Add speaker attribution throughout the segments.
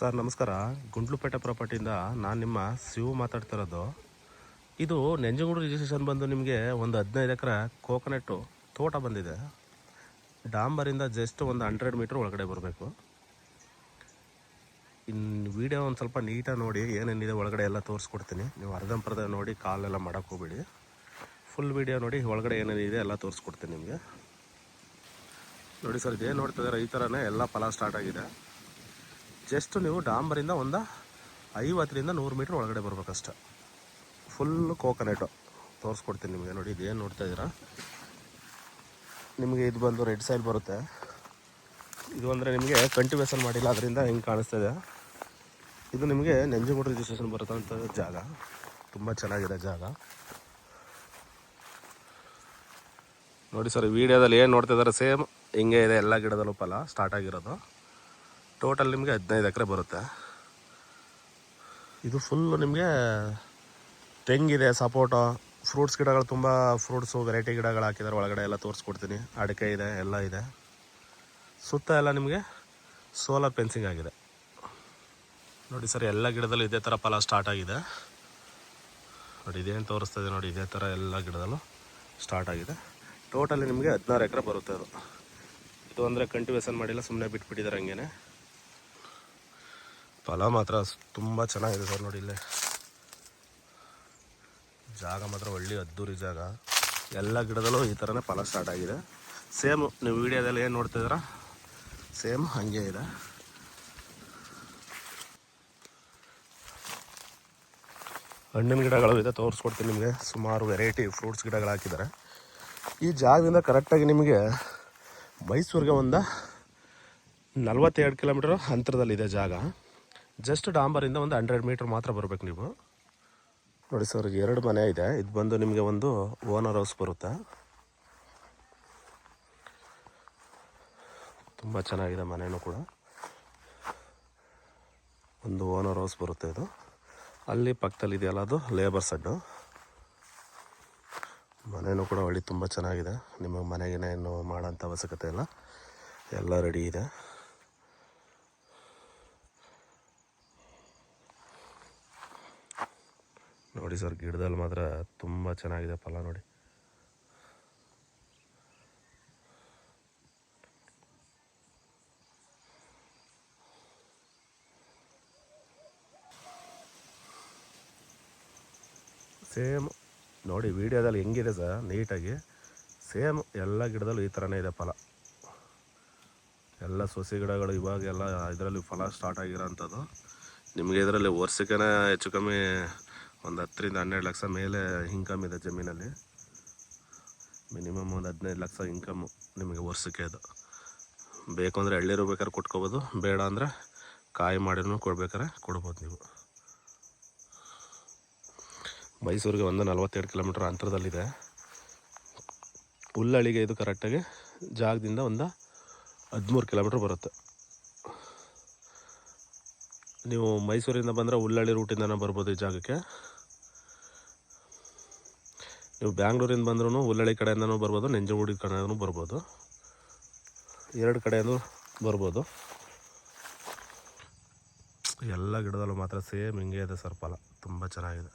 Speaker 1: Sir ನಮಸ್ಕಾರ. ಗುಂಡ್ಲುಪೇಟೆ ಪ್ರಾಪರ್ಟಿಯಿಂದ ನಾನು ನಿಮ್ಮ ಶಿವು ಮಾತಾಡ್ತಿರೋದು. ಇದು ನಂಜನಗೂಡು ರಿಜಿಸ್ಟ್ರೇಷನ್ ಬಂದು ನಿಮಗೆ ಒಂದು 15 ಎಕರೆ ಕೋಕೋನಟ್ಟು ತೋಟ ಬಂದಿದೆ. ಡಾಂಬರಿಂದ ಜಸ್ಟ್ ಒಂದು 100 ಮೀಟ್ರ್ ಒಳಗಡೆ ಬರಬೇಕು. ಇನ್ನು ವೀಡಿಯೋ ಒಂದು ಸ್ವಲ್ಪ ನೀಟಾಗಿ ನೋಡಿ, ಏನೇನಿದೆ ಒಳಗಡೆ ಎಲ್ಲ ತೋರಿಸ್ಕೊಡ್ತೀನಿ. ನೀವು ಅರ್ಧಂಬರ್ಧ ನೋಡಿ ಕಾಲೆಲ್ಲ ಮಾಡೋಕ್ಕೆ ಹೋಗ್ಬೇಡಿ. ಫುಲ್ ವೀಡಿಯೋ ನೋಡಿ, ಒಳಗಡೆ ಏನೇನಿದೆ ಎಲ್ಲ ತೋರಿಸ್ಕೊಡ್ತೀನಿ ನಿಮಗೆ. ನೋಡಿ ಸರ್, ಇದೇನು ನೋಡ್ತಿದ್ದಾರೆ ಈ ಥರನೇ ಎಲ್ಲ ಫಲ ಸ್ಟಾರ್ಟ್ ಆಗಿದೆ. ಜಸ್ಟ್ ನೀವು ಡಾಂಬರಿಂದ ಒಂದು 50ರಿಂದ 100 ಮೀಟ್ರ್ ಒಳಗಡೆ ಬರ್ಬೇಕಷ್ಟೆ. ಫುಲ್ಲು ಕೋಕೋನಟ್ಟು ತೋರಿಸ್ಕೊಡ್ತೀನಿ ನಿಮಗೆ. ನೋಡಿ ಇದೇನು ನೋಡ್ತಾ ಇದ್ದೀರಾ, ನಿಮಗೆ ಇದು ಬಂದು ರೆಡ್ ಸೈಲ್ ಬರುತ್ತೆ. ಇದು ಅಂದರೆ ನಿಮಗೆ ಕಂಟಿವೇಷನ್ ಮಾಡಿಲ್ಲ, ಅದರಿಂದ ಹಿಂಗೆ ಕಾಣಿಸ್ತಾಯಿದೆ. ಇದು ನಿಮಗೆ ನಂಜನಗೂಡು ರಿಜಿಸ್ಟ್ರೇಷನ್ ಬರುತ್ತಂಥ ಜಾಗ. ತುಂಬ ಚೆನ್ನಾಗಿದೆ ಜಾಗ. ನೋಡಿ ಸರ್, ಈ ವಿಡಿಯೋದಲ್ಲಿ ಏನು ನೋಡ್ತಾ ಇದ್ದಾರೆ ಸೇಮ್ ಹಿಂಗೆ ಇದೆ. ಎಲ್ಲ ಗಿಡದಲ್ಲೂ ಫಲ ಸ್ಟಾರ್ಟ್ ಆಗಿರೋದು. ಟೋಟಲ್ ನಿಮಗೆ 15 ಎಕರೆ ಬರುತ್ತೆ. ಇದು ಫುಲ್ಲು ನಿಮಗೆ ತೆಂಗಿದೆ, ಸಪೋಟೊ, ಫ್ರೂಟ್ಸ್ ಗಿಡಗಳು, ತುಂಬ ಫ್ರೂಟ್ಸು ವೆರೈಟಿ ಗಿಡಗಳು ಹಾಕಿದ್ದಾರೆ. ಒಳಗಡೆ ಎಲ್ಲ ತೋರಿಸ್ಕೊಡ್ತೀನಿ. ಅಡಿಕೆ ಇದೆ, ಎಲ್ಲ ಇದೆ. ಸುತ್ತ ಎಲ್ಲ ನಿಮಗೆ ಸೋಲಾರ್ ಫೆನ್ಸಿಂಗ್ ಆಗಿದೆ. ನೋಡಿ ಸರ್, ಎಲ್ಲ ಗಿಡದಲ್ಲೂ ಇದೇ ಥರ ಫಲ ಸ್ಟಾರ್ಟ್ ಆಗಿದೆ. ನೋಡಿ ಇದೇನು ತೋರಿಸ್ತಾ ಇದೆ ನೋಡಿ, ಇದೇ ಥರ ಎಲ್ಲ ಗಿಡದಲ್ಲೂ ಸ್ಟಾರ್ಟ್ ಆಗಿದೆ. ಟೋಟಲಿ ನಿಮಗೆ 16 ಎಕರೆ ಬರುತ್ತೆ. ಇದು ಅಂದರೆ ಕಂಟಿವೇಷನ್ ಮಾಡಿಲ್ಲ, ಸುಮ್ಮನೆ ಬಿಟ್ಬಿಟ್ಟಿದ್ದಾರೆ ಹಂಗೇನೆ. ಫಲ ಮಾತ್ರ ತುಂಬ ಚೆನ್ನಾಗಿದೆ ಸರ್. ನೋಡಿ ಇಲ್ಲೇ ಜಾಗ ಮಾತ್ರ ಒಳ್ಳೆ ಅದ್ದೂರಿ ಜಾಗ. ಎಲ್ಲ ಗಿಡದಲ್ಲೂ ಈ ಥರನೇ ಫಲ ಸ್ಟಾರ್ಟ್ ಆಗಿದೆ. ಸೇಮ್ ನೀವು ವಿಡಿಯೋದಲ್ಲಿ ಏನು ನೋಡ್ತಿದ್ದೀರಾ ಸೇಮ್ ಹಾಗೆ ಇದೆ. ಹಣ್ಣಿನ ಗಿಡಗಳು ಇದೆ, ತೋರಿಸ್ಕೊಡ್ತೀನಿ ನಿಮಗೆ. ಸುಮಾರು ವೆರೈಟಿ ಫ್ರೂಟ್ಸ್ ಗಿಡಗಳು ಹಾಕಿದ್ದಾರೆ. ಈ ಜಾಗದಿಂದ ಕರೆಕ್ಟಾಗಿ ನಿಮಗೆ ಮೈಸೂರಿಗೆ ಒಂದು 42 ಕಿಲೋಮೀಟ್ರ್ ಅಂತರದಲ್ಲಿದೆ ಜಾಗ. ಜಸ್ಟ್ ಡಾಂಬರಿಂದ ಒಂದು 100 ಮೀಟ್ರ್ ಮಾತ್ರ ಬರಬೇಕು ನೀವು. ನೋಡಿ ಸರ್, 2 ಮನೆ ಇದೆ. ಇದು ಬಂದು ನಿಮಗೆ ಒಂದು ಓನರ್ ಹೌಸ್ ಬರುತ್ತೆ. ತುಂಬ ಚೆನ್ನಾಗಿದೆ ಮನೆಯೂ ಕೂಡ. ಒಂದು ಓನರ್ ಹೌಸ್ ಬರುತ್ತೆ ಇದು. ಅಲ್ಲಿ ಪಕ್ಕದಲ್ಲಿ ಇದೆಯಲ್ಲ, ಅದು ಲೇಬರ್ ಸೆಡ್ಡು. ಮನೆಯೂ ಕೂಡ ಒಳ್ಳೆ ತುಂಬ ಚೆನ್ನಾಗಿದೆ. ನಿಮಗೆ ಮನೆಗೇನೆ ಏನು ಮಾಡೋಂಥ ಅವಶ್ಯಕತೆ ಇಲ್ಲ, ಎಲ್ಲ ರೆಡಿ ಇದೆ. ನೋಡಿ ಸರ್, ಗಿಡದಲ್ಲಿ ಮಾತ್ರ ತುಂಬ ಚೆನ್ನಾಗಿದೆ ಫಲ. ನೋಡಿ ಸೇಮ್ ನೋಡಿ ವಿಡಿಯೋದಲ್ಲಿ ಹೆಂಗಿದೆ ಸರ್, ನೀಟಾಗಿ ಸೇಮ್ ಎಲ್ಲ ಗಿಡದಲ್ಲೂ ಈ ಥರನೇ ಇದೆ ಫಲ. ಎಲ್ಲ ಸೊಸೆ ಗಿಡಗಳು ಇವಾಗೆಲ್ಲ ಇದರಲ್ಲಿ ಫಲ ಸ್ಟಾರ್ಟ್ ಆಗಿರೋಂಥದ್ದು. ನಿಮಗೆ ಇದರಲ್ಲಿ ವರ್ಷಕ್ಕೇ ಹೆಚ್ಚು ಕಮ್ಮಿ ಒಂದು 10ರಿಂದ 12 ಲಕ್ಷ ಮೇಲೆ ಇನ್ಕಮ್ ಇದೆ ಜಮೀನಲ್ಲಿ. ಮಿನಿಮಮ್ ಒಂದು 15 ಲಕ್ಷ ಇನ್ಕಮ್ಮು ನಿಮಗೆ ವರ್ಷಕ್ಕೆ. ಅದು ಬೇಕು ಅಂದರೆ ಎಳ್ನೀರು ಬೇಕಾದ್ರೆ ಕೊಟ್ಕೋಬೋದು, ಬೇಡ ಅಂದರೆ ಕಾಯಿ ಮಾಡಿನೂ ಕೊಡ್ಬೇಕಾರೆ ಕೊಡ್ಬೋದು ನೀವು. ಮೈಸೂರಿಗೆ ಒಂದು 42 ಕಿಲೋಮೀಟ್ರ್ ಅಂತರದಲ್ಲಿದೆ. ಹುಲ್ಲಳ್ಳಿಗೆ ಇದು ಕರೆಕ್ಟಾಗಿ ಜಾಗದಿಂದ ಒಂದು 13 ಕಿಲೋಮೀಟ್ರ್ ಬರುತ್ತೆ. ನೀವು ಮೈಸೂರಿಂದ ಬಂದರೆ ಹುಲ್ಲಳ್ಳಿ ರೂಟಿಂದನೇ ಬರ್ಬೋದು ಈ ಜಾಗಕ್ಕೆ. ನೀವು ಬ್ಯಾಂಗ್ಳೂರಿಂದ ಬಂದ್ರೂ ಹುಲ್ಲಳ್ಳಿ ಕಡೆಯಿಂದನೂ ಬರ್ಬೋದು, ನಂಜನಗೂಡು ಕಡೆಯಿಂದನೂ ಬರ್ಬೋದು. 2 ಕಡೆಯೂ ಬರ್ಬೋದು. ಎಲ್ಲ ಗಿಡದಲ್ಲೂ ಮಾತ್ರ ಸೇಮ್ ಹಿಂಗೆ ಇದೆ ಸರ್ ಫಲ. ತುಂಬ ಚೆನ್ನಾಗಿದೆ.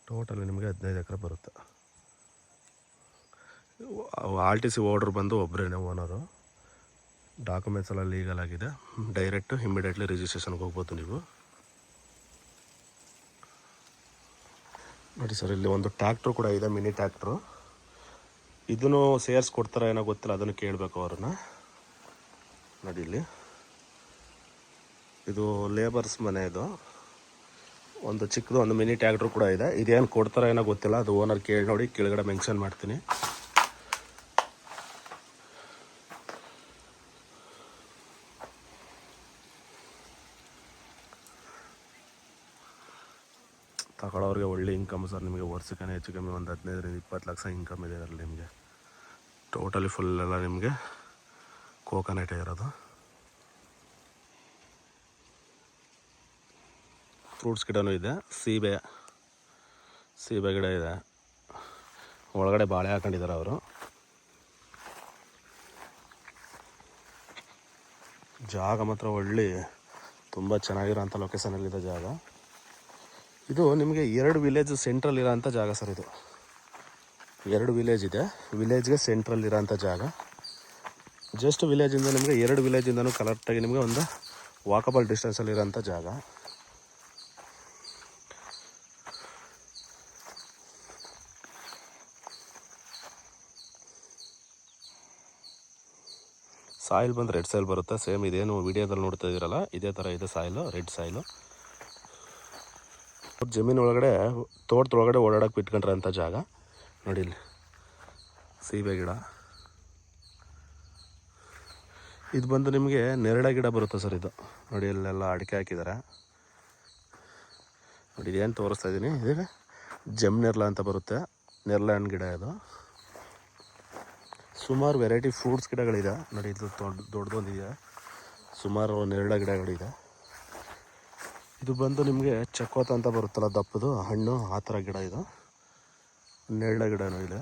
Speaker 1: ಟೋಟಲಿ ನಿಮಗೆ 15 ಎಕರೆ ಬರುತ್ತೆ. RTC ಓರ್ಡ್ರ್ ಬಂದು ಒಬ್ಬರೇನೆ ಓನರು. ಡಾಕ್ಯುಮೆಂಟ್ಸ್ ಎಲ್ಲ ಲೀಗಲ್ ಆಗಿದೆ. ಡೈರೆಕ್ಟು ಇಮಿಡಿಯೇಟ್ಲಿ ರಿಜಿಸ್ಟ್ರೇಷನ್ಗೆ ಹೋಗ್ಬೋದು ನೀವು. ನೋಡಿ ಸರ್, ಇಲ್ಲಿ ಒಂದು ಟ್ಯಾಕ್ಟ್ರು ಕೂಡ ಇದೆ, ಮಿನಿ ಟ್ಯಾಕ್ಟ್ರು. ಇದನ್ನು ಸೇರಿಸ್ಕೊಡ್ತಾರೆ ಏನೋ ಗೊತ್ತಿಲ್ಲ, ಅದನ್ನು ಕೇಳಬೇಕು ಅವ್ರನ್ನ. ನೋಡಿ ಇಲ್ಲಿ ಇದು ಲೇಬರ್ಸ್ ಮನೆ. ಇದು ಒಂದು ಚಿಕ್ಕದು ಒಂದು ಮಿನಿ ಟ್ಯಾಕ್ಟ್ರು ಕೂಡ ಇದೆ. ಇದೇನು ಕೊಡ್ತಾರೆ ಏನೋ ಗೊತ್ತಿಲ್ಲ, ಅದು ಓನರ್ ಕೇಳಿ ನೋಡಿ, ಕೆಳಗಡೆ ಮೆನ್ಷನ್ ಮಾಡ್ತೀನಿ. ತಗೊಳ್ಳೋರಿಗೆ ಒಳ್ಳೆ ಇನ್ಕಮ್ ಸರ್. ನಿಮಗೆ ವರ್ಷಕ್ಕೆ ಹೆಚ್ಚು ಕಮ್ಮಿ ಒಂದು 15ರಿಂದ 20 ಲಕ್ಷ ಇನ್ಕಮ್ ಇದೆ ಅದರಲ್ಲಿ ನಿಮಗೆ. ಟೋಟಲಿ ಫುಲ್ಲೆಲ್ಲ ನಿಮಗೆ ಕೋಕೋನಟ್ ಇರೋದು. ಫ್ರೂಟ್ಸ್ ಗಿಡನೂ ಇದೆ. ಸೀಬೆ ಗಿಡ ಇದೆ, ಒಳಗಡೆ ಬಾಳೆ ಹಾಕೊಂಡಿದ್ದಾರೆ ಅವರು. ಜಾಗ ಮಾತ್ರ ಒಳ್ಳೆ ತುಂಬ ಚೆನ್ನಾಗಿರೋಂಥ ಲೊಕೇಶನಲ್ಲಿದೆ ಜಾಗ. ಇದು ನಿಮಗೆ 2 ವಿಲೇಜ್ ಸೆಂಟ್ರಲ್ ಇರೋಂಥ ಜಾಗ ಸರ್. ಇದು 2 ವಿಲೇಜ್ ಇದೆ, ವಿಲೇಜ್ಗೆ ಸೆಂಟ್ರಲ್ ಇರೋಂಥ ಜಾಗ. ಜಸ್ಟ್ ವಿಲೇಜಿಂದ ನಿಮಗೆ 2 ವಿಲೇಜಿಂದನೂ ಕರೆಕ್ಟಾಗಿ ನಿಮಗೆ ಒಂದು ವಾಕಬಲ್ ಡಿಸ್ಟೆನ್ಸಲ್ಲಿರೋಂಥ ಜಾಗ. ಸಾಯಿಲ್ ಬಂದು ರೆಡ್ ಸಾಯಿಲ್ ಬರುತ್ತೆ, ಸೇಮ್ ಇದೇನು ವಿಡಿಯೋದಲ್ಲಿ ನೋಡ್ತಾ ಇದ್ದೀರಲ್ಲ ಇದೇ ಥರ ಇದೆ ಸಾಯಿಲು, ರೆಡ್ ಸಾಯಿಲು. ಜಮೀನು ಒಳಗಡೆ ತೋಟದೊಳಗಡೆ ಓಡಾಡೋಕೆ ಬಿಟ್ಕೊಂಡ್ರೆ ಅಂಥ ಜಾಗ ನೋಡಿ. ಇಲ್ಲಿ ಸೀಬೆ ಗಿಡ, ಇದು ಬಂದು ನಿಮಗೆ ನೆರಳೆ ಗಿಡ ಬರುತ್ತೆ ಸರ್. ಇದು ನೋಡಿ ಇಲ್ಲೆಲ್ಲ ಅಡಿಕೆ ಹಾಕಿದ್ದಾರೆ ನೋಡಿ. ಇದೇನು ತೋರಿಸ್ತಾ ಇದ್ದೀನಿ, ಇದು ಜಮ್ನೆರ್ಲ ಅಂತ ಬರುತ್ತೆ, ನೆರ್ಲೆ ಹಣ್ಣು ಗಿಡ. ಇದು ಸುಮಾರು ವೆರೈಟಿ ಫ್ರೂಟ್ಸ್ ಗಿಡಗಳಿದೆ ನೋಡಿ. ಇದು ದೊಡ್ಡದೊಂದಿದೆ, ಸುಮಾರು ನೆರಳೆ ಗಿಡಗಳಿದೆ. ಇದು ಬಂದು ನಿಮಗೆ ಚಕ್ಕೋತ ಅಂತ ಬರುತ್ತಲ್ಲ ದಪ್ಪದು ಹಣ್ಣು, ಆ ಥರ ಗಿಡ. ಇದು ನೆರಳೆ ಗಿಡನೂ ಇದೆ,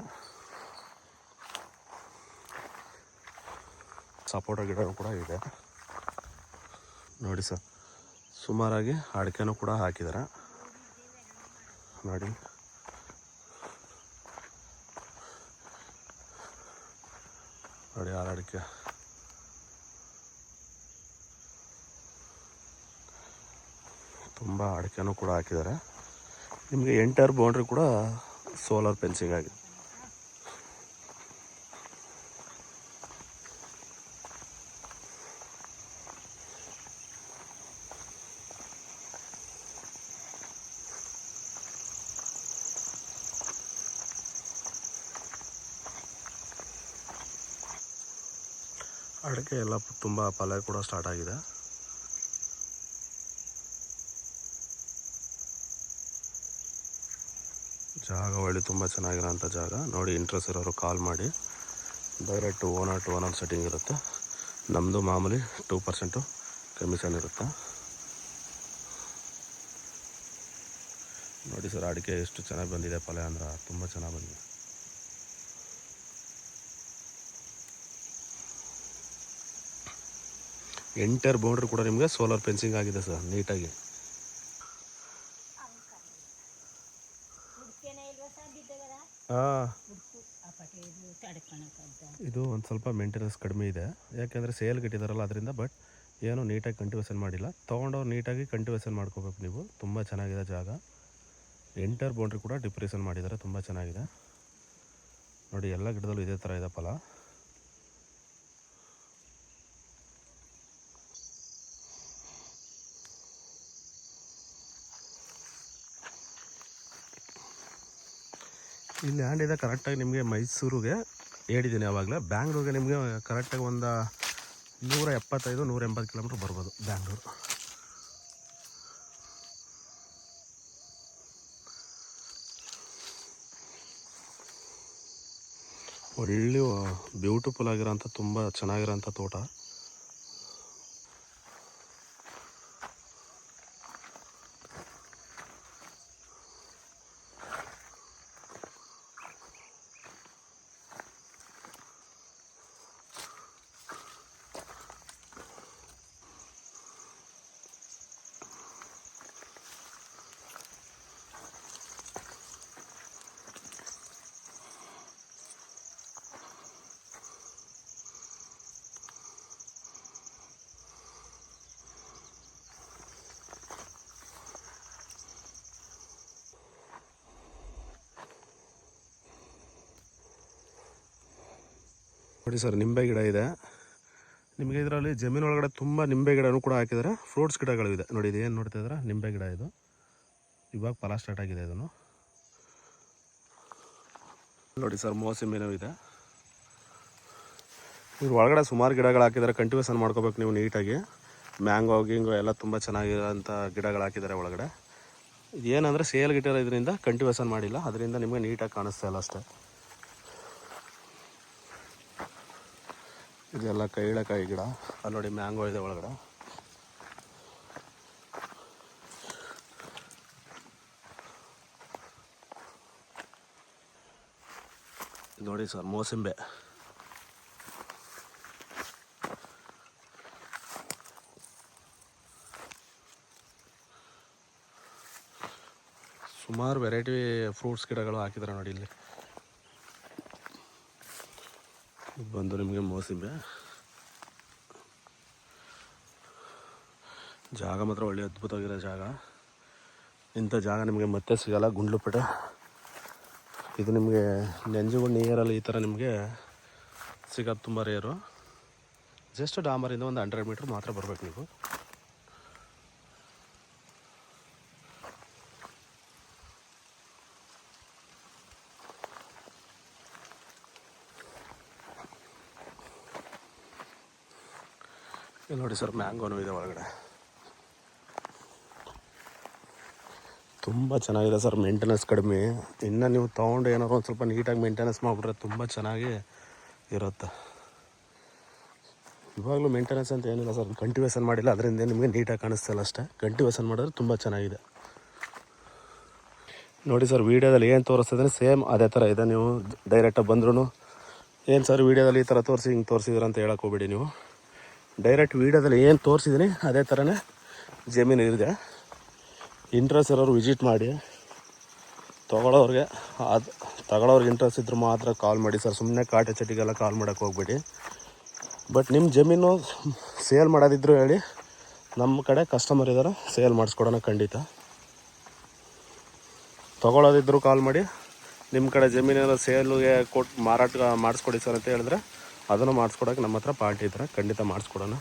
Speaker 1: ಸಪೋಟ ಗಿಡನೂ ಕೂಡ ಇದೆ ನೋಡಿ ಸರ್. ಸುಮಾರಾಗಿ ಅಡಿಕೆನೂ ಕೂಡ ಹಾಕಿದ್ದಾರೆ ನೋಡಿ. ನೋಡಿ 6 ಅಡಿಕೆ. ತುಂಬ ಅಡಿಕೆನೂ ಕೂಡ ಹಾಕಿದ್ದಾರೆ. ನಿಮಗೆ ಎಂಟೈರ್ ಬೌಂಡ್ರಿ ಕೂಡ ಸೋಲಾರ್ ಫೆನ್ಸಿಂಗ್ ಆಗಿದೆ. ಅಡಿಕೆ ಎಲ್ಲ ತುಂಬ ಫಲ ಕೂಡ ಸ್ಟಾರ್ಟ್ ಆಗಿದೆ. ಜಾಗ ಒಳ್ಳೆ ತುಂಬ ಚೆನ್ನಾಗಿರೋಂಥ ಜಾಗ ನೋಡಿ. ಇಂಟ್ರೆಸ್ಟ್ ಇರೋರು ಕಾಲ್ ಮಾಡಿ, direct owner to owner setting ಇರುತ್ತೆ. ನಮ್ಮದು ಮಾಮೂಲಿ 2% ಕಮಿಷನ್ ಇರುತ್ತೆ ನೋಡಿ ಸರ್. ಅಡಿಕೆ ಎಷ್ಟು ಚೆನ್ನಾಗಿ ಬಂದಿದೆ ಫಲ ಅಂದ್ರೆ ತುಂಬ ಚೆನ್ನಾಗಿ ಬಂದಿದೆ. ಎಂಟೈರ್ ಬೌಂಡ್ರಿ ಕೂಡ ನಿಮಗೆ ಸೋಲಾರ್ ಫೆನ್ಸಿಂಗ್ ಆಗಿದೆ ಸರ್ ನೀಟಾಗಿ. ಇದು ಒಂದು ಸ್ವಲ್ಪ ಮೇಂಟೆನೆನ್ಸ್ ಕಡಿಮೆ ಇದೆ, ಯಾಕೆಂದರೆ ಸೇಲ್ ಇಟ್ಟಿದ್ದಾರಲ್ಲ ಅದರಿಂದ. ಬಟ್ ಏನು ನೀಟಾಗಿ ಕಂಟಿವೇಷನ್ ಮಾಡಿಲ್ಲ, ತೊಗೊಂಡವ್ರು ನೀಟಾಗಿ ಕಂಟಿವೇಷನ್ ಮಾಡ್ಕೋಬೇಕು ನೀವು. ತುಂಬ ಚೆನ್ನಾಗಿದೆ ಜಾಗ. ಎಂಟೈರ್ ಬೌಂಡ್ರಿ ಕೂಡ ಡಿಪ್ರೆಷನ್ ಮಾಡಿದ್ದಾರೆ, ತುಂಬ ಚೆನ್ನಾಗಿದೆ ನೋಡಿ. ಎಲ್ಲ ಗಿಡದಲ್ಲೂ ಇದೇ ಥರ ಇದೆ ಫಲ. ಇಲ್ಲಿ ಲ್ಯಾಂಡ್ ಇದೆ ಕರೆಕ್ಟಾಗಿ ನಿಮಗೆ ಮೈಸೂರಿಗೆ ಹೇಳಿದ್ದೀನಿ ಆವಾಗಲೇ. ಬ್ಯಾಂಗ್ಳೂರಿಗೆ ನಿಮಗೆ ಕರೆಕ್ಟಾಗಿ ಒಂದು 175-180 ಕಿಲೋಮೀಟ್ರ್ ಬರ್ಬೋದು ಬ್ಯಾಂಗ್ಳೂರು. ಒಳ್ಳೆ ಬ್ಯೂಟಿಫುಲ್ ಆಗಿರೋಂಥ ತುಂಬ ಚೆನ್ನಾಗಿರೋಂಥ ತೋಟ. ನೋಡಿ ಸರ್, ನಿಂಬೆ ಗಿಡ ಇದೆ ನಿಮಗೆ. ಇದರಲ್ಲಿ ಜಮೀನು ಒಳಗಡೆ ತುಂಬ ನಿಂಬೆ ಗಿಡನೂ ಕೂಡ ಹಾಕಿದ್ದಾರೆ. ಫ್ರೂಟ್ಸ್ ಗಿಡಗಳು ಇದೆ ನೋಡಿ. ಇದು ಏನು ನೋಡ್ತಾ ಇದ್ದಾರೆ, ನಿಂಬೆ ಗಿಡ. ಇದು ಇವಾಗ ಫಲ ಸ್ಟಾರ್ಟ್ ಆಗಿದೆ. ಇದನ್ನು ನೋಡಿ ಸರ್, ಮೋಸಂಬಿನೂ ಇದೆ. ಇದ್ರ ಒಳಗಡೆ ಸುಮಾರು ಗಿಡಗಳು ಹಾಕಿದ್ದಾರೆ. ಕಂಟಿವೇಷನ್ ಮಾಡ್ಕೋಬೇಕು ನೀವು ನೀಟಾಗಿ. ಮ್ಯಾಂಗೋ ಗಿಂಗೋ ಎಲ್ಲ ತುಂಬ ಚೆನ್ನಾಗಿರೋಂಥ ಗಿಡಗಳು ಹಾಕಿದ್ದಾರೆ ಒಳಗಡೆ. ಇದೇನಂದರೆ ಸೇಲ್ ಗಿಟ್ಟಿರೋ ಇದರಿಂದ ಕಂಟಿವೇಷನ್ ಮಾಡಿಲ್ಲ, ಅದರಿಂದ ನಿಮಗೆ ನೀಟಾಗಿ ಕಾಣಿಸ್ತಾ ಇಲ್ಲ ಅಷ್ಟೇ. ಇದೆಲ್ಲ ಕೈಳೆಕಾಯಿ ಗಿಡ. ಅಲ್ಲಿ ನೋಡಿ ಮ್ಯಾಂಗೋ ಇದೆ ಒಳಗಡೆ. ನೋಡಿ ಸರ್ ಮೋಸಂಬೆ. ಸುಮಾರು ವೆರೈಟಿ ಫ್ರೂಟ್ಸ್ ಗಿಡಗಳು ಹಾಕಿದ್ದಾರೆ ನೋಡಿ ಇಲ್ಲಿ. ಇದು ಬಂದು ನಿಮಗೆ ಮೋಸಂಬೆ. ಜಾಗ ಮಾತ್ರ ಒಳ್ಳೆ ಅದ್ಭುತವಾಗಿರೋ ಜಾಗ. ಇಂಥ ಜಾಗ ನಿಮಗೆ ಮತ್ತೆ ಸಿಗಲ್ಲ ಗುಂಡ್ಲುಪೇಟೆ. ಇದು ನಿಮಗೆ ನೆಂಜುಗುಂಡ ನಿಯರಲ್ಲಿ ಈ ಥರ ನಿಮಗೆ ಸಿಗೋದು ತುಂಬ ರೇರು. ಜಸ್ಟ್ ಡಾಮರಿಂದ ಒಂದು 100 ಮೀಟ್ರ್ ಮಾತ್ರ ಬರಬೇಕು ನೀವು. ಇಲ್ಲಿ ನೋಡಿ ಸರ್ ಮ್ಯಾಂಗೋನೂ ಇದೆ ಒಳಗಡೆ. ತುಂಬ ಚೆನ್ನಾಗಿದೆ ಸರ್, ಮೇಂಟೆನೆನ್ಸ್ ಕಡಿಮೆ. ಇನ್ನು ನೀವು ತೊಗೊಂಡು ಏನಾದ್ರು ಒಂದು ಸ್ವಲ್ಪ ನೀಟಾಗಿ ಮೇಂಟೆನೆನ್ಸ್ ಮಾಡಿಬಿಟ್ರೆ ತುಂಬ ಚೆನ್ನಾಗಿ ಇರುತ್ತೆ. ಇವಾಗಲೂ ಮೇಂಟೆನೆನ್ಸ್ ಅಂತ ಏನಿಲ್ಲ ಸರ್, ಕಲ್ಟಿವೇಷನ್ ಮಾಡಿಲ್ಲ, ಅದರಿಂದ ನಿಮಗೆ ನೀಟಾಗಿ ಕಾಣಿಸ್ತಲ್ಲ ಅಷ್ಟೇ. ಕಲ್ಟಿವೇಷನ್ ಮಾಡಿದ್ರೆ ತುಂಬ ಚೆನ್ನಾಗಿದೆ. ನೋಡಿ ಸರ್ ವೀಡಿಯೋದಲ್ಲಿ ಏನು ತೋರಿಸ್ತಿದ್ರೆ ಸೇಮ್ ಅದೇ ಥರ ಇದೆ. ನೀವು ಡೈರೆಕ್ಟಾಗಿ ಬಂದ್ರೂ ಏನು ಸರ್ ವೀಡಿಯೋದಲ್ಲಿ ಈ ಥರ ತೋರಿಸಿ ಹಿಂಗೆ ತೋರಿಸಿದ್ರೆ ಅಂತ ಹೇಳಕ್ಕೆ ಹೋಗ್ಬೇಡಿ. ನೀವು ಡೈರೆಕ್ಟ್ ವೀಡಿಯೋದಲ್ಲಿ ಏನು ತೋರಿಸಿದ್ದೀನಿ ಅದೇ ಥರನೇ ಜಮೀನು ಇದೆ. ಇಂಟ್ರೆಸ್ಟ್ ಇರೋರು ವಿಸಿಟ್ ಮಾಡಿ. ತೊಗೊಳೋರಿಗೆ ಇಂಟ್ರೆಸ್ಟ್ ಇದ್ದರೆ ಮಾತ್ರ ಕಾಲ್ ಮಾಡಿ ಸರ್. ಸುಮ್ಮನೆ ಕಾಟೆ ಚಟಿಗೆಲ್ಲ ಕಾಲ್ ಮಾಡೋಕ್ಕೆ ಹೋಗ್ಬೇಡಿ. ಬಟ್ ನಿಮ್ಮ ಜಮೀನು ಸೇಲ್ ಮಾಡೋದಿದ್ರು ಹೇಳಿ, ನಮ್ಮ ಕಡೆ ಕಸ್ಟಮರ್ ಇದ್ದಾರೆ, ಸೇಲ್ ಮಾಡಿಸ್ಕೊಡೋಣ ಖಂಡಿತ. ತೊಗೊಳೋದಿದ್ರು ಕಾಲ್ ಮಾಡಿ. ನಿಮ್ಮ ಕಡೆ ಜಮೀನೇನೋ ಸೇಲ್ಗೆ ಕೊಟ್ಟು ಮಾರಾಟ ಮಾಡಿಸ್ಕೊಡಿ ಸರ್ ಅಂತ ಹೇಳಿದ್ರೆ ಅದನ್ನು ಮಾಡಿಸ್ಕೊಡೋಕೆ ನಮ್ಮ ಹತ್ರ ಪಾರ್ಟಿ ಇದ್ದಾರೆ, ಖಂಡಿತ ಮಾಡಿಸ್ಕೊಡೋಣ.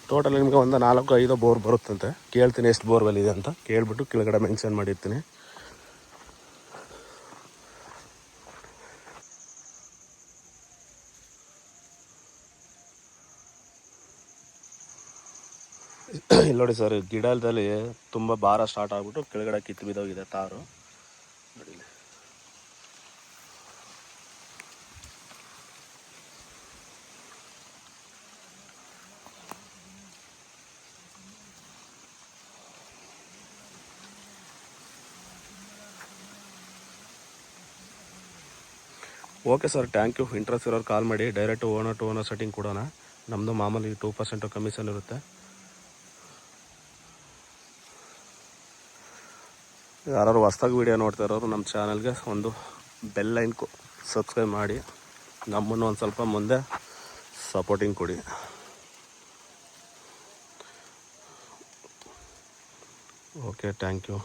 Speaker 1: ಟೋಟಲ್ ನಿಮಗೆ ಒಂದು 4-5 ಬೋರ್ ಬರುತ್ತಂತೆ. ಕೇಳ್ತೀನಿ ಎಷ್ಟು ಬೋರ್ವೆಲ್ ಇದೆ ಅಂತ, ಕೇಳಿಬಿಟ್ಟು ಕೆಳಗಡೆ ಮೆನ್ಷನ್ ಮಾಡಿರ್ತೀನಿ. ಇಲ್ಲಿ ನೋಡಿ ಸರ್ ಗಿಡದಲ್ಲಿ ತುಂಬ ಭಾರ ಸ್ಟಾರ್ಟ್ ಆಗಿಬಿಟ್ಟು ಕೆಳಗಡೆ ಕಿತ್ತು ಬಿದ್ದೋಗಿದೆ ತಾರು ನೋಡಿ. Okay sir, thank you. Interest ಇರೋರು ಕಾಲ್ ಮಾಡಿ. Direct owner to owner setting ಕೊಡೋಣ. ನಮ್ಮದು ಮಾಮೂಲಿ 2% ಕಮಿಷನ್ ಇರುತ್ತೆ. ಯಾರು ಹೊಸ್ದಾಗಿ ವೀಡಿಯೋ ನೋಡ್ತಾ ಇರೋರು ನಮ್ಮ ಚಾನಲ್ಗೆ ಒಂದು ಬೆಲ್ ಲೈನ್ ಸಬ್ಸ್ಕ್ರೈಬ್ ಮಾಡಿ, ನಮ್ಮನ್ನು ಒಂದು ಸ್ವಲ್ಪ ಮುಂದೆ ಸಪೋರ್ಟಿಂಗ್ ಕೊಡಿ. Okay, thank you.